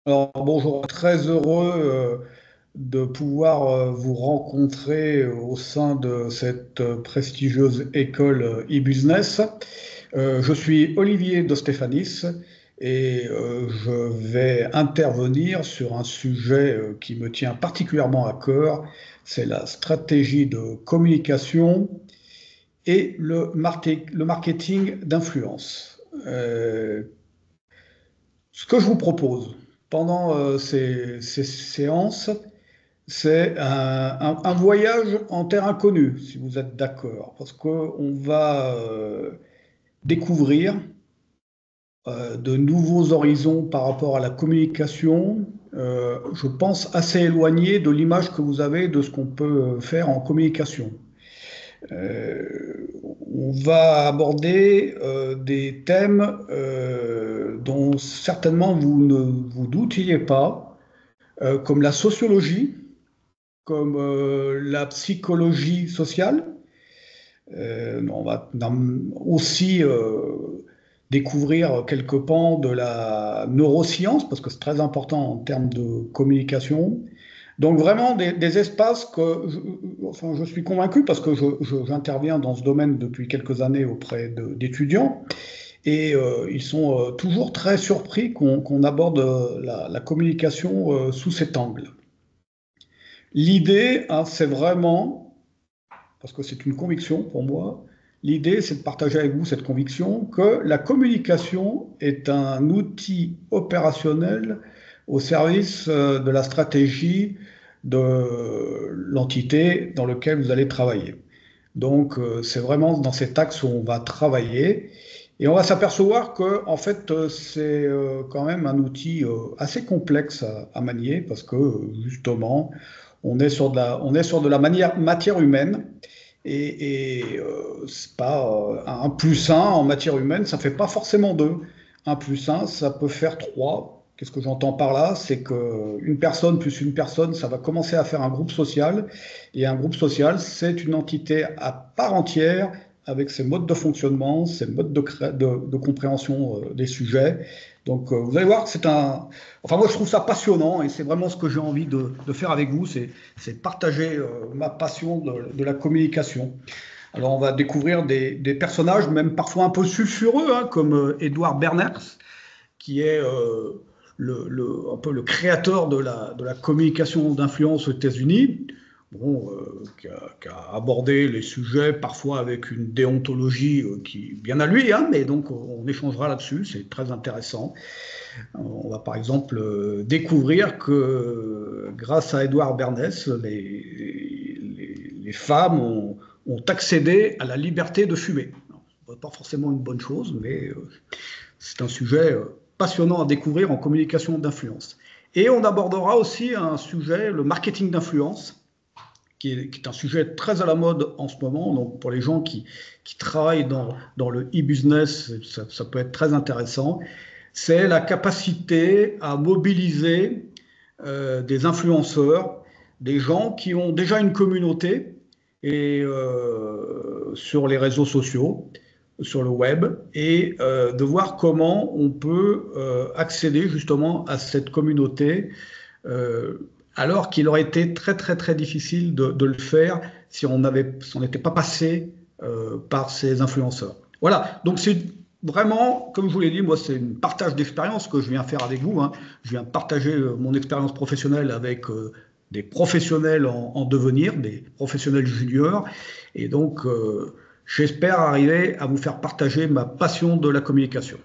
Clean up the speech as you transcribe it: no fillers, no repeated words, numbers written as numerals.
Alors bonjour, très heureux de pouvoir vous rencontrer au sein de cette prestigieuse école e-business. Je suis Olivier De Stéphanis et je vais intervenir sur un sujet qui me tient particulièrement à cœur, c'est la stratégie de communication et le marketing d'influence. Ce que je vous propose pendant ces séances, c'est un voyage en terre inconnue, si vous êtes d'accord, parce qu'on va découvrir de nouveaux horizons par rapport à la communication, je pense assez éloignés de l'image que vous avez de ce qu'on peut faire en communication. On va aborder des thèmes dont certainement vous ne vous doutiez pas, comme la sociologie, comme la psychologie sociale. On va aussi découvrir quelques pans de la neuroscience, parce que c'est très important en termes de communication. Donc vraiment des espaces que enfin, je suis convaincu parce que j'interviens dans ce domaine depuis quelques années auprès d'étudiants et ils sont toujours très surpris qu'on aborde la communication sous cet angle. L'idée, hein, c'est vraiment, parce que c'est une conviction pour moi, l'idée c'est de partager avec vous cette conviction que la communication est un outil opérationnel au service de la stratégie de l'entité dans laquelle vous allez travailler. Donc, c'est vraiment dans cet axe où on va travailler. Et on va s'apercevoir que, en fait, c'est quand même un outil assez complexe à manier parce que, justement, on est sur de la matière humaine. C'est pas un plus un en matière humaine, ça fait pas forcément deux. Un plus un, ça peut faire trois. Qu'est-ce que j'entends par là? C'est qu'une personne plus une personne, ça va commencer à faire un groupe social. Et un groupe social, c'est une entité à part entière avec ses modes de fonctionnement, ses modes de compréhension des sujets. Donc, vous allez voir que c'est un... Enfin, moi, je trouve ça passionnant et c'est vraiment ce que j'ai envie de faire avec vous, c'est partager ma passion de la communication. Alors, on va découvrir des personnages, même parfois un peu sulfureux, hein, comme Edouard Berners, qui est un peu le créateur de la communication d'influence aux États-Unis, bon, qui a abordé les sujets parfois avec une déontologie qui bien à lui, hein, mais donc on échangera là-dessus, c'est très intéressant. On va par exemple découvrir que grâce à Edouard Bernays, les femmes ont accédé à la liberté de fumer. Ce n'est pas forcément une bonne chose, mais c'est un sujet passionnant à découvrir en communication d'influence. Et on abordera aussi un sujet, le marketing d'influence, qui est un sujet très à la mode en ce moment. Donc pour les gens qui travaillent dans le e-business, ça peut être très intéressant. C'est la capacité à mobiliser des influenceurs, des gens qui ont déjà une communauté et sur les réseaux sociaux, sur le web, et de voir comment on peut accéder justement à cette communauté euh, alors qu'il aurait été très très très difficile de le faire si on n'était pas passé par ces influenceurs. Voilà, donc c'est vraiment, comme je vous l'ai dit, moi c'est un partage d'expérience que je viens faire avec vous, hein. Je viens partager mon expérience professionnelle avec des professionnels en devenir, des professionnels juniors, et donc j'espère arriver à vous faire partager ma passion de la communication.